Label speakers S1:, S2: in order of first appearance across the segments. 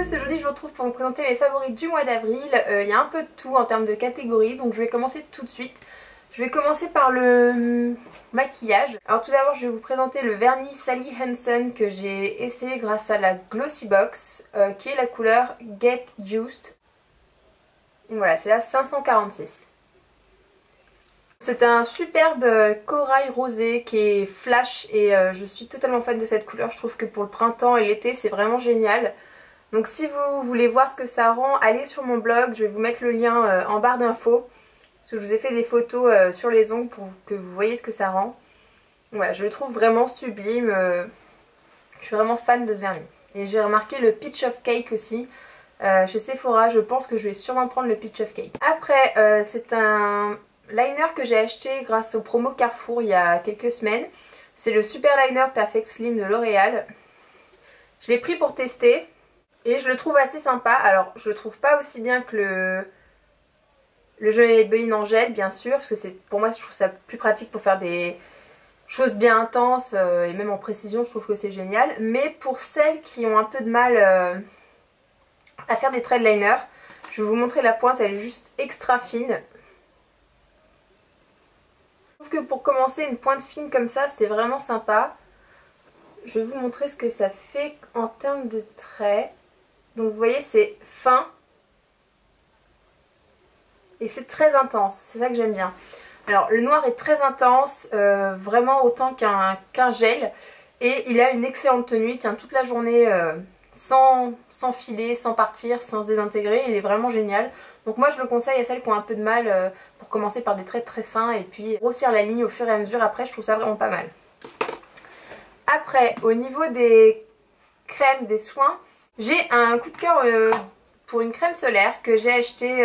S1: tous, aujourd'hui je vous retrouve pour vous présenter mes favoris du mois d'avril. Il y a un peu de tout en termes de catégories, donc je vais commencer tout de suite. Je vais commencer par le maquillage. Alors tout d'abord je vais vous présenter le vernis Sally Hansen que j'ai essayé grâce à la Glossy Box, qui est la couleur Get Juiced. Voilà, c'est la 546. C'est un superbe corail rosé qui est flash et je suis totalement fan de cette couleur. Je trouve que pour le printemps et l'été c'est vraiment génial. Donc si vous voulez voir ce que ça rend, allez sur mon blog, je vais vous mettre le lien en barre d'infos. Parce que je vous ai fait des photos sur les ongles pour que vous voyez ce que ça rend. Voilà, je le trouve vraiment sublime. Je suis vraiment fan de ce vernis. Et j'ai remarqué le Peach of Cake aussi. Chez Sephora, je pense que je vais sûrement prendre le Peach of Cake. Après, c'est un liner que j'ai acheté grâce au promo Carrefour il y a quelques semaines. C'est le Super Liner Perfect Slim de L'Oréal. Je l'ai pris pour tester. Et je le trouve assez sympa. Alors, je le trouve pas aussi bien que le Jeune Maybelline en gel, bien sûr. Parce que pour moi, je trouve ça plus pratique pour faire des choses bien intenses. Et même en précision, je trouve que c'est génial. Mais pour celles qui ont un peu de mal à faire des traits de liner, je vais vous montrer la pointe. Elle est juste extra fine. Je trouve que pour commencer, une pointe fine comme ça, c'est vraiment sympa. Je vais vous montrer ce que ça fait en termes de traits. Donc vous voyez, c'est fin et c'est très intense, c'est ça que j'aime bien. Alors le noir est très intense, vraiment autant qu'un gel, et il a une excellente tenue, il tient toute la journée sans filer, sans partir, sans se désintégrer, il est vraiment génial. Donc moi je le conseille à celles qui ont un peu de mal pour commencer par des traits très fins et puis grossir la ligne au fur et à mesure. Après je trouve ça vraiment pas mal. Après, au niveau des crèmes, des soins, j'ai un coup de cœur pour une crème solaire que j'ai acheté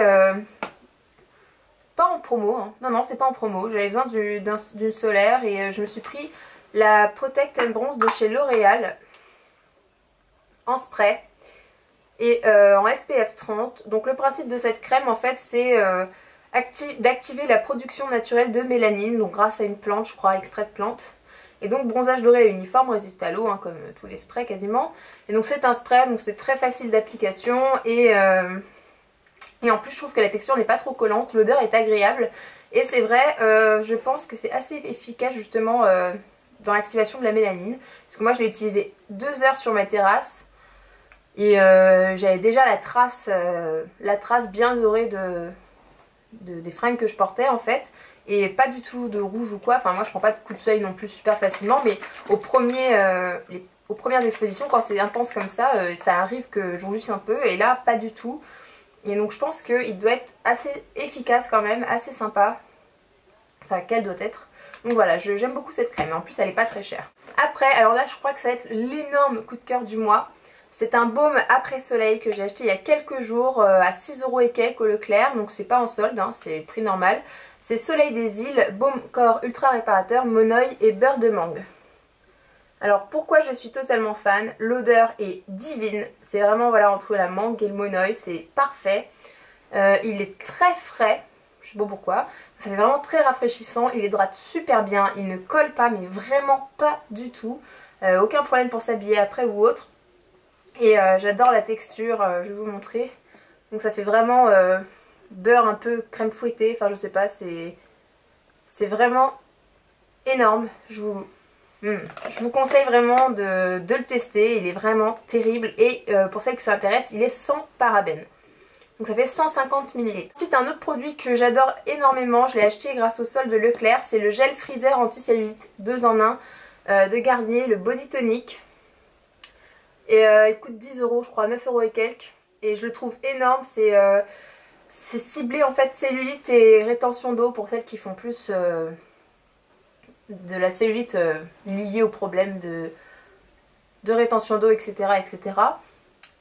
S1: pas en promo, hein. Non, c'était pas en promo. J'avais besoin d'une solaire et je me suis pris la Protect and Bronze de chez L'Oréal en spray et en SPF 30. Donc le principe de cette crème en fait c'est d'activer la production naturelle de mélanine, donc grâce à une plante, je crois, extrait de plante. Et donc bronzage doré uniforme, résiste à l'eau, hein, comme tous les sprays quasiment. Et donc c'est un spray, donc c'est très facile d'application et en plus je trouve que la texture n'est pas trop collante, l'odeur est agréable. Et c'est vrai, je pense que c'est assez efficace justement dans l'activation de la mélanine. Parce que moi je l'ai utilisé 2 heures sur ma terrasse et j'avais déjà la trace bien dorée des fringues que je portais en fait. Et pas du tout de rouge ou quoi, enfin moi je prends pas de coup de soleil non plus super facilement, mais aux premières expositions quand c'est intense comme ça, ça arrive que je rougisse un peu et là pas du tout. Et donc je pense qu'il doit être assez efficace quand même, assez sympa, enfin qu'elle doit être. Donc voilà, j'aime beaucoup cette crème, en plus elle est pas très chère. Après, alors là je crois que ça va être l'énorme coup de cœur du mois. C'est un baume après soleil que j'ai acheté il y a quelques jours à 6 € et quelques au Leclerc, donc c'est pas en solde, hein, c'est le prix normal. C'est Soleil des Îles, baume corps ultra réparateur, monoeil et beurre de mangue. Alors pourquoi je suis totalement fan? L'odeur est divine, c'est vraiment voilà entre la mangue et le monoeil, c'est parfait. Il est très frais, je sais pas pourquoi, ça fait vraiment très rafraîchissant, il hydrate super bien, il ne colle pas mais vraiment pas du tout. Aucun problème pour s'habiller après ou autre. Et j'adore la texture, je vais vous montrer. Donc ça fait vraiment beurre un peu crème fouettée, enfin je sais pas, c'est vraiment énorme. Je vous conseille vraiment de le tester, il est vraiment terrible et pour celles qui s'intéressent, il est sans parabènes. Donc ça fait 150 ml. Ensuite un autre produit que j'adore énormément, je l'ai acheté grâce au solde de Leclerc, c'est le gel freezer anti-cellulite 2 en 1 de Garnier, le Body Tonic. Et il coûte 10 € je crois, 9 € et quelques. Et je le trouve énorme, c'est ciblé en fait cellulite et rétention d'eau pour celles qui font plus de la cellulite liée au problème de rétention d'eau, etc.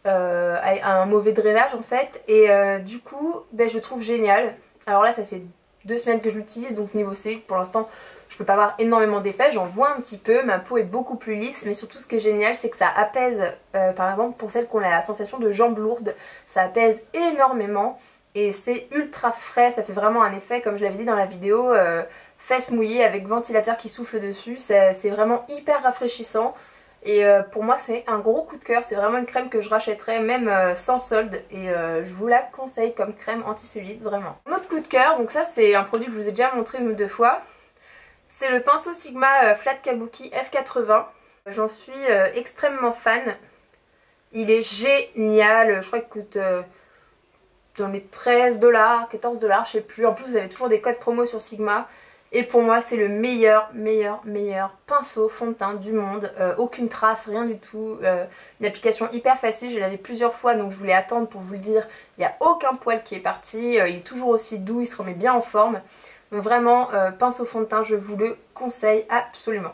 S1: À un mauvais drainage en fait. Et du coup, je le trouve génial. Alors là, ça fait 2 semaines que je l'utilise, donc niveau cellulite pour l'instant, je peux pas avoir énormément d'effets, j'en vois un petit peu, ma peau est beaucoup plus lisse, mais surtout ce qui est génial c'est que ça apaise, par exemple pour celles qui ont la sensation de jambes lourdes, ça apaise énormément et c'est ultra frais, ça fait vraiment un effet comme je l'avais dit dans la vidéo, fesses mouillées avec ventilateur qui souffle dessus, c'est vraiment hyper rafraîchissant. Et pour moi c'est un gros coup de cœur, c'est vraiment une crème que je rachèterais même sans solde. Et je vous la conseille comme crème anti-cellulite, vraiment. Un autre coup de cœur, donc ça c'est un produit que je vous ai déjà montré une ou deux fois. C'est le pinceau Sigma Flat Kabuki F80. J'en suis extrêmement fan. Il est génial, je crois qu'il coûte dans les 13$, 14$, je sais plus. En plus vous avez toujours des codes promo sur Sigma. Et pour moi c'est le meilleur pinceau fond de teint du monde. Aucune trace, rien du tout. Une application hyper facile, je l'avais plusieurs fois donc je voulais attendre pour vous le dire. Il n'y a aucun poil qui est parti, il est toujours aussi doux, il se remet bien en forme. Donc vraiment, pinceau fond de teint, je vous le conseille absolument.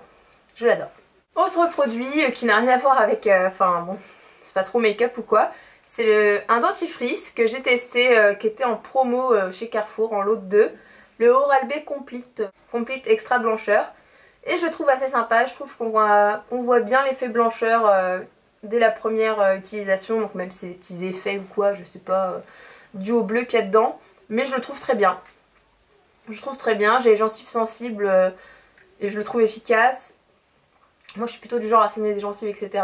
S1: Je l'adore. Autre produit qui n'a rien à voir avec... Enfin bon, c'est pas trop make-up ou quoi. C'est un dentifrice que j'ai testé, qui était en promo chez Carrefour, en lot de 2. Le Oral-B Complete Extra Blancheur. Et je le trouve assez sympa, je trouve qu'on voit bien l'effet blancheur dès la première utilisation. Donc même si c'est des petits effets ou quoi, je sais pas, dû au bleu qu'il y a dedans. Mais je le trouve très bien. Je trouve très bien, j'ai les gencives sensibles et je le trouve efficace. Moi je suis plutôt du genre à saigner des gencives, etc.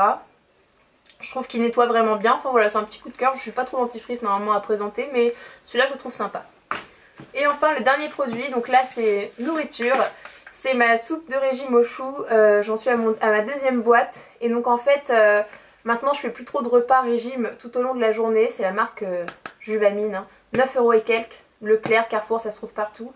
S1: Je trouve qu'il nettoie vraiment bien. Enfin voilà, c'est un petit coup de cœur. Je suis pas trop dentifrice normalement à présenter, mais celui-là je le trouve sympa. Et enfin le dernier produit, donc là c'est nourriture. C'est ma soupe de régime au chou. J'en suis à ma deuxième boîte. Et donc en fait, maintenant je fais plus trop de repas régime tout au long de la journée. C'est la marque Juvamine, hein. 9€ et quelques. Leclerc, Carrefour, ça se trouve partout.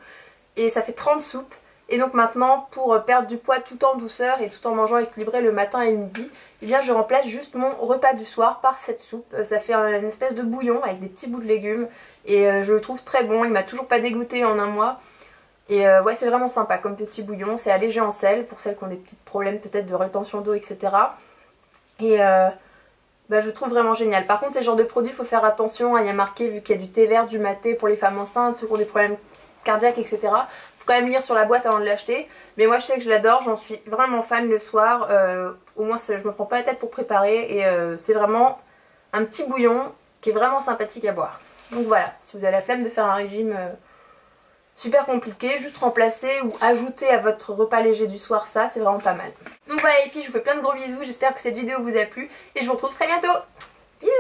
S1: Et ça fait 30 soupes. Et donc maintenant, pour perdre du poids tout en douceur et tout en mangeant équilibré le matin et le midi, eh bien je remplace juste mon repas du soir par cette soupe. Ça fait une espèce de bouillon avec des petits bouts de légumes. Et je le trouve très bon, il m'a toujours pas dégoûté en un mois. Et ouais, c'est vraiment sympa comme petit bouillon, c'est allégé en sel pour celles qui ont des petits problèmes peut-être de rétention d'eau, etc. Et bah, je le trouve vraiment génial. Par contre, ces genres de produits, il faut faire attention. Il y a marqué, vu qu'il y a du thé vert, du maté pour les femmes enceintes, ceux qui ont des problèmes cardiaques, etc. Il faut quand même lire sur la boîte avant de l'acheter. Mais moi, je sais que je l'adore, j'en suis vraiment fan le soir. Au moins, je me prends pas la tête pour préparer. Et c'est vraiment un petit bouillon qui est vraiment sympathique à boire. Donc voilà, si vous avez la flemme de faire un régime super compliqué, juste remplacer ou ajouter à votre repas léger du soir ça, c'est vraiment pas mal. Donc voilà les filles, je vous fais plein de gros bisous, j'espère que cette vidéo vous a plu et je vous retrouve très bientôt. Bisous!